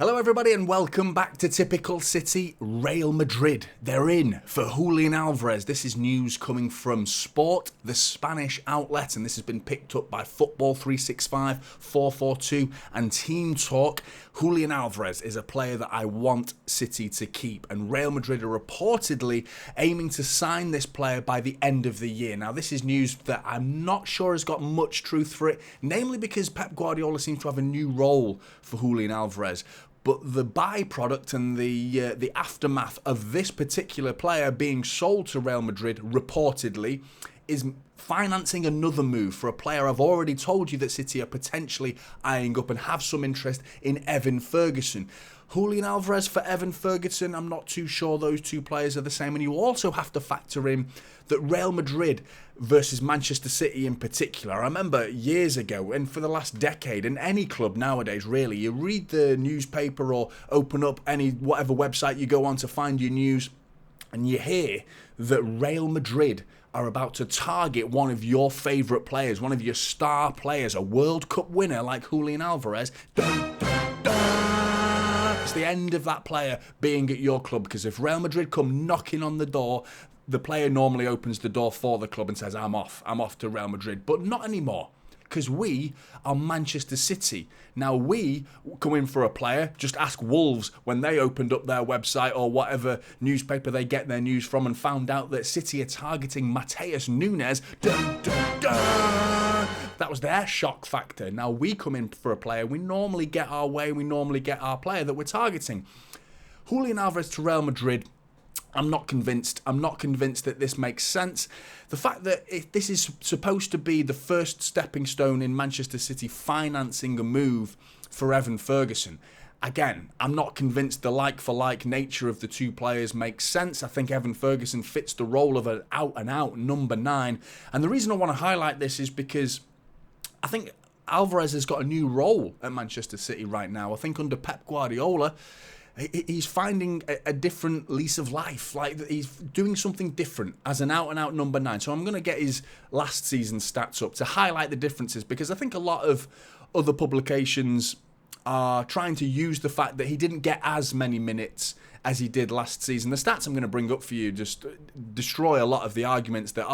Hello everybody and welcome back to Typical City. Real Madrid, they're in for Julián Álvarez. This is news coming from Sport, the Spanish outlet, and this has been picked up by Football 365, 442 and Team Talk. Julián Álvarez is a player that I want City to keep, and Real Madrid are reportedly aiming to sign this player by the end of the year. Now this is news that I'm not sure has got much truth for it, namely because Pep Guardiola seems to have a new role for Julián Álvarez. But the byproduct and the aftermath of this particular player being sold to Real Madrid, reportedly, is financing another move for a player I've already told you that City are potentially eyeing up and have some interest in, Evan Ferguson. Julián Álvarez for Evan Ferguson, I'm not too sure those two players are the same. And you also have to factor in that Real Madrid versus Manchester City in particular. I remember years ago, and for the last decade, and any club nowadays really, you read the newspaper or open up any whatever website you go on to find your news, and you hear that Real Madrid are about to target one of your favourite players, one of your star players, a World Cup winner like Julián Álvarez. It's the end of that player being at your club, because if Real Madrid come knocking on the door, the player normally opens the door for the club and says, I'm off to Real Madrid. But not anymore, because we are Manchester City. Now we come in for a player, just ask Wolves when they opened up their website or whatever newspaper they get their news from and found out that City are targeting Matheus Nunes. That was their shock factor. Now we come in for a player, we normally get our way, we normally get our player that we're targeting. Julián Álvarez to Real Madrid, I'm not convinced. I'm not convinced that this makes sense. The fact that this is supposed to be the first stepping stone in Manchester City financing a move for Evan Ferguson. Again, I'm not convinced the like-for-like nature of the two players makes sense. I think Evan Ferguson fits the role of an out-and-out number 9. And the reason I want to highlight this is because I think Álvarez has got a new role at Manchester City right now. I think under Pep Guardiola, he's finding a different lease of life. Like, he's doing something different as an out-and-out number 9. So I'm going to get his last season stats up to highlight the differences, because I think a lot of other publications are trying to use the fact that he didn't get as many minutes as he did last season. The stats I'm going to bring up for you just destroy a lot of the arguments that,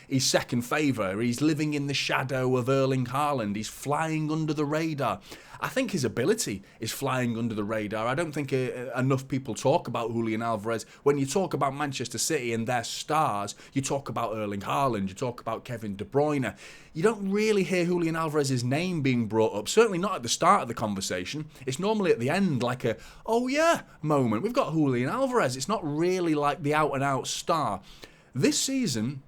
he's second favour, he's living in the shadow of Erling Haaland, he's flying under the radar. I think his ability is flying under the radar. I don't think enough people talk about Julián Álvarez. When you talk about Manchester City and their stars, you talk about Erling Haaland, you talk about Kevin De Bruyne. You don't really hear Julián Álvarez's name being brought up, certainly not at the start of the conversation. It's normally at the end, like a, oh yeah moment. We've got Julián Álvarez. It's not really like the out-and-out star. This season,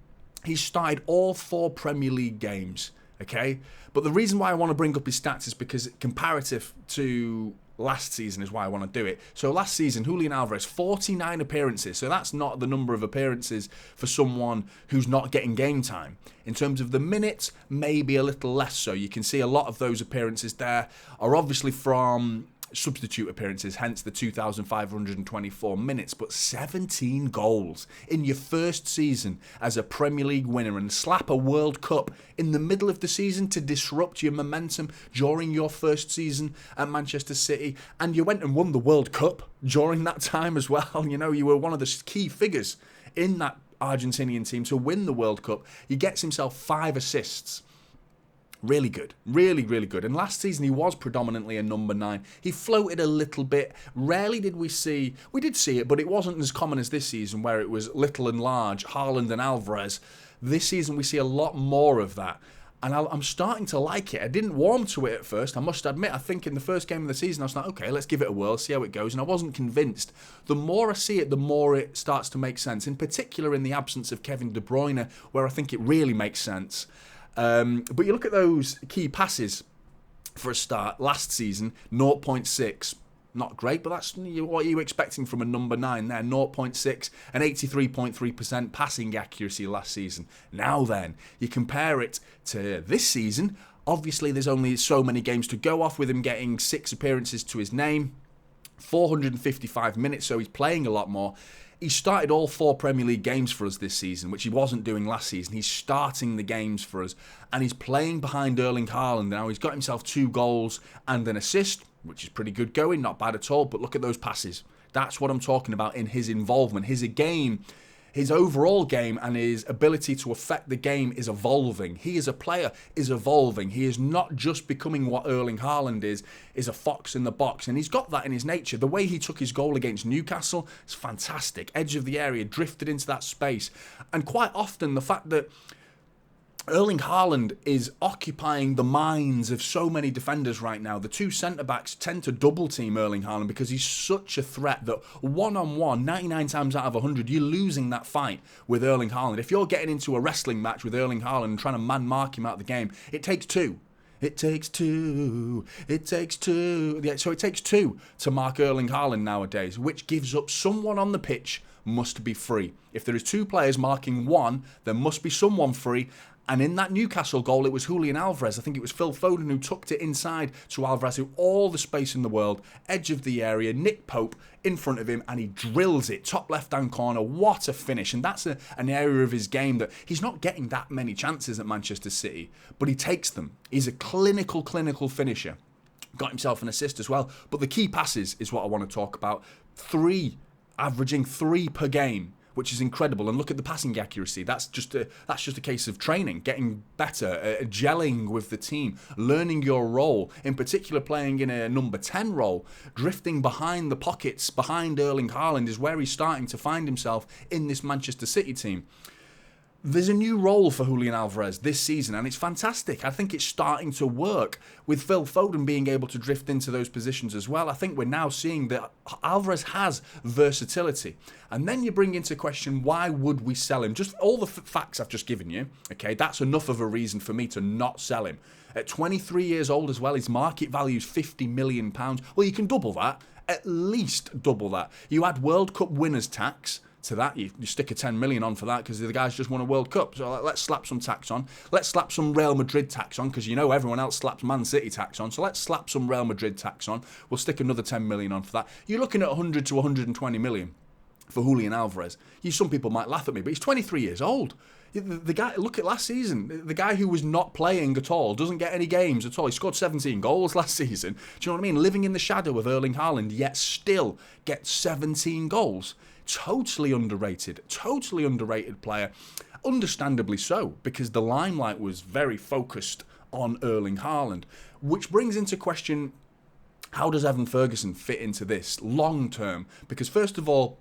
he's started all 4 Premier League games. Okay, but the reason why I want to bring up his stats is because comparative to last season is why I want to do it. So last season, Julián Álvarez, 49 appearances. So that's not the number of appearances for someone who's not getting game time. In terms of the minutes, maybe a little less so. You can see a lot of those appearances there are obviously from substitute appearances, hence the 2,524 minutes, but 17 goals in your first season as a Premier League winner, and slap a World Cup in the middle of the season to disrupt your momentum during your first season at Manchester City, and you went and won the World Cup during that time as well. You know, you were one of the key figures in that Argentinian team to win the World Cup. He gets himself 5 assists. Really good. Really, really good. And last season he was predominantly a number 9. He floated a little bit. Rarely did we see it, but it wasn't as common as this season where it was little and large, Haaland and Álvarez. This season we see a lot more of that. And I'm starting to like it. I didn't warm to it at first, I must admit. I think in the first game of the season I was like, okay, let's give it a whirl, see how it goes. And I wasn't convinced. The more I see it, the more it starts to make sense. In particular in the absence of Kevin De Bruyne, where I think it really makes sense. But you look at those key passes for a start. Last season, 0.6. Not great, but that's what you're expecting from a number 9 there. 0.6 and 83.3% passing accuracy last season. Now then, you compare it to this season. Obviously, there's only so many games to go off with him getting 6 appearances to his name. 455 minutes, so he's playing a lot more. He started all 4 Premier League games for us this season, which he wasn't doing last season. He's starting the games for us, and he's playing behind Erling Haaland now. He's got himself 2 goals and an assist, which is pretty good going, not bad at all, but look at those passes. That's what I'm talking about in his involvement. His overall game and his ability to affect the game is evolving. He as a player is evolving. He is not just becoming what Erling Haaland is a fox in the box. And he's got that in his nature. The way he took his goal against Newcastle is fantastic. Edge of the area, drifted into that space. And quite often the fact that Erling Haaland is occupying the minds of so many defenders right now. The 2 centre-backs tend to double-team Erling Haaland because he's such a threat that one-on-one, 99 times out of 100, you're losing that fight with Erling Haaland. If you're getting into a wrestling match with Erling Haaland and trying to man-mark him out of the game, it takes 2. It takes 2. It takes 2. Yeah, so it takes 2 to mark Erling Haaland nowadays, which gives up someone on the pitch must be free. If there is 2 players marking 1, there must be someone free. And in that Newcastle goal, it was Julián Álvarez. I think it was Phil Foden who tucked it inside to Álvarez, who all the space in the world, edge of the area, Nick Pope in front of him, and he drills it, top left-hand corner. What a finish. And that's an area of his game that he's not getting that many chances at Manchester City, but he takes them. He's a clinical finisher. Got himself an assist as well. But the key passes is what I want to talk about. 3, averaging 3 per game, which is incredible. And look at the passing accuracy. That's just a case of training, getting better, gelling with the team, learning your role. In particular, playing in a number 10 role, drifting behind the pockets, behind Erling Haaland is where he's starting to find himself in this Manchester City team. There's a new role for Julián Álvarez this season, and it's fantastic. I think it's starting to work with Phil Foden being able to drift into those positions as well. I think we're now seeing that Álvarez has versatility. And then you bring into question, why would we sell him? Just all the facts I've just given you, okay, that's enough of a reason for me to not sell him. At 23 years old as well, his market value is £50 million. Well, you can double that, at least double that. You add World Cup winners tax to that, you stick a 10 million on for that because the guys just won a World Cup. So let's slap some tax on. Let's slap some Real Madrid tax on because you know everyone else slaps Man City tax on. So let's slap some Real Madrid tax on. We'll stick another 10 million on for that. You're looking at 100 to 120 million for Julián Álvarez. Some people might laugh at me, but he's 23 years old. The guy, look at last season. The guy who was not playing at all, doesn't get any games at all. He scored 17 goals last season. Do you know what I mean? Living in the shadow of Erling Haaland, yet still gets 17 goals. Totally underrated player. Understandably so, because the limelight was very focused on Erling Haaland, which brings into question, how does Evan Ferguson fit into this long term? Because first of all,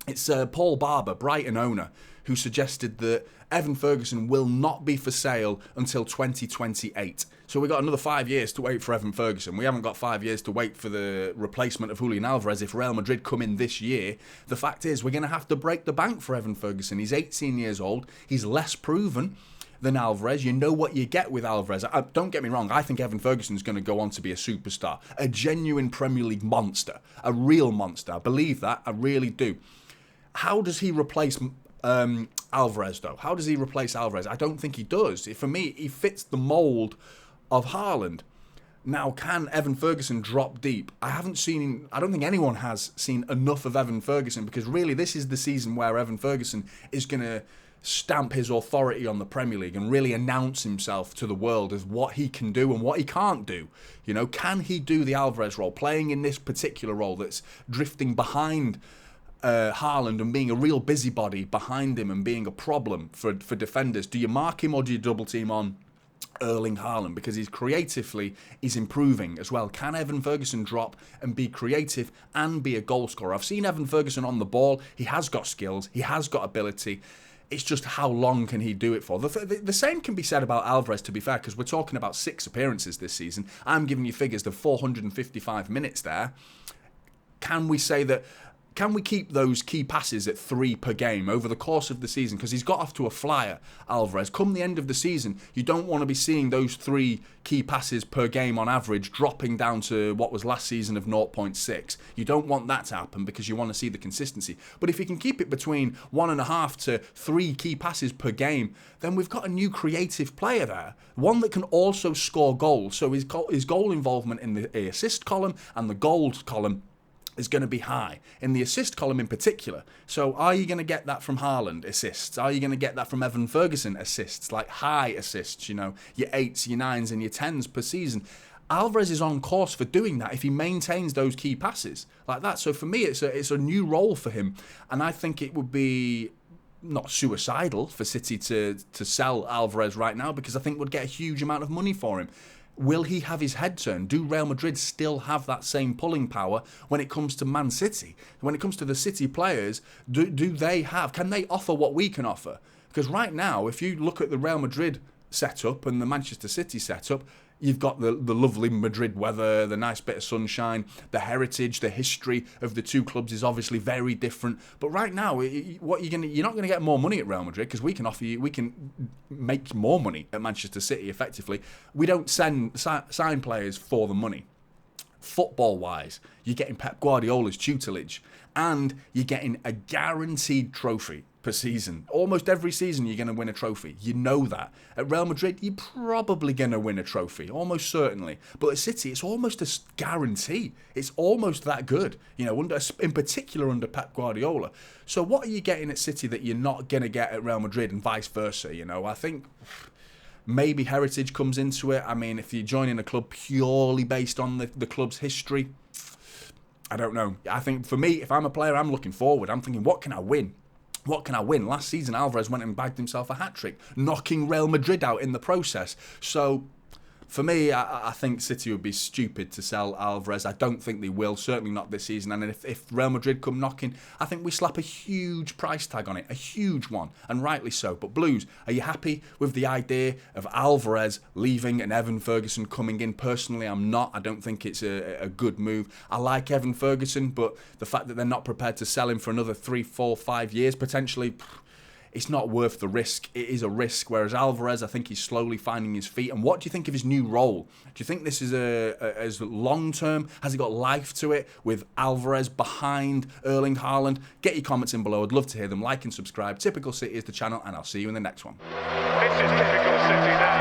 it's Paul Barber, Brighton owner, who suggested that Evan Ferguson will not be for sale until 2028. So we've got another 5 years to wait for Evan Ferguson. We haven't got 5 years to wait for the replacement of Julián Álvarez if Real Madrid come in this year. The fact is, we're going to have to break the bank for Evan Ferguson. He's 18 years old. He's less proven than Álvarez. You know what you get with Álvarez. Don't get me wrong, I think Evan Ferguson's going to go on to be a superstar, a genuine Premier League monster, a real monster. I believe that, I really do. How does he replace Álvarez, though? How does he replace Álvarez? I don't think he does. For me, he fits the mould of Haaland. Now, can Evan Ferguson drop deep? I don't think anyone has seen enough of Evan Ferguson, because really this is the season where Evan Ferguson is going to stamp his authority on the Premier League and really announce himself to the world as what he can do and what he can't do. You know, can he do the Álvarez role, playing in this particular role that's drifting behind Haaland and being a real busybody behind him and being a problem for defenders? Do you mark him or do you double team on Erling Haaland? Because he's improving as well. Can Evan Ferguson drop and be creative and be a goal scorer? I've seen Evan Ferguson on the ball. He has got skills. He has got ability. It's just how long can he do it for? The same can be said about Álvarez, to be fair, because we're talking about 6 appearances this season. I'm giving you figures of 455 minutes there. Can we say that? Can we keep those key passes at 3 per game over the course of the season? Because he's got off to a flyer, Álvarez. Come the end of the season, you don't want to be seeing those 3 key passes per game on average dropping down to what was last season of 0.6. You don't want that to happen because you want to see the consistency. But if you can keep it between 1.5 to 3 key passes per game, then we've got a new creative player there. One that can also score goals. So his goal involvement in the assist column and the goals column is going to be high, in the assist column in particular. So are you going to get that from Haaland, assists? Are you going to get that from Evan Ferguson, assists? Like high assists, you know, your 8s, your 9s and your 10s per season. Alvarez is on course for doing that if he maintains those key passes like that. So for me, it's a new role for him. And I think it would be not suicidal for City to sell Alvarez right now, because I think we'd get a huge amount of money for him. Will he have his head turned? Do Real Madrid still have that same pulling power when it comes to Man City? When it comes to the City players, can they offer what we can offer? Because right now, if you look at the Real Madrid setup and the Manchester City setup, you've got the lovely Madrid weather, the nice bit of sunshine, the heritage, the history of the two clubs is obviously very different. But right now, you're not going to get more money at Real Madrid, because we can make more money at Manchester City effectively. We don't sign players for the money. Football-wise, you're getting Pep Guardiola's tutelage, and you're getting a guaranteed trophy per season. Almost every season you're going to win a trophy. You know that. At Real Madrid, you're probably going to win a trophy, almost certainly. But at City, it's almost a guarantee. It's almost that good, you know, in particular under Pep Guardiola. So what are you getting at City that you're not going to get at Real Madrid, and vice versa? You know, I think maybe heritage comes into it. I mean, if you're joining a club purely based on the club's history, I don't know. I think for me, if I'm a player, I'm looking forward. I'm thinking, what can I win? What can I win? Last season, Alvarez went and bagged himself a hat-trick, knocking Real Madrid out in the process. So for me, I think City would be stupid to sell Alvarez. I don't think they will, certainly not this season. And if Real Madrid come knocking, I think we slap a huge price tag on it, a huge one, and rightly so. But Blues, are you happy with the idea of Alvarez leaving and Evan Ferguson coming in? Personally, I'm not. I don't think it's a good move. I like Evan Ferguson, but the fact that they're not prepared to sell him for another 3, 4, 5 years, potentially, it's not worth the risk. It is a risk. Whereas Alvarez, I think he's slowly finding his feet. And what do you think of his new role? Do you think this is as long-term? Has it got life to it with Alvarez behind Erling Haaland? Get your comments in below. I'd love to hear them. Like and subscribe. Typical City is the channel, and I'll see you in the next one. This is Typical City now.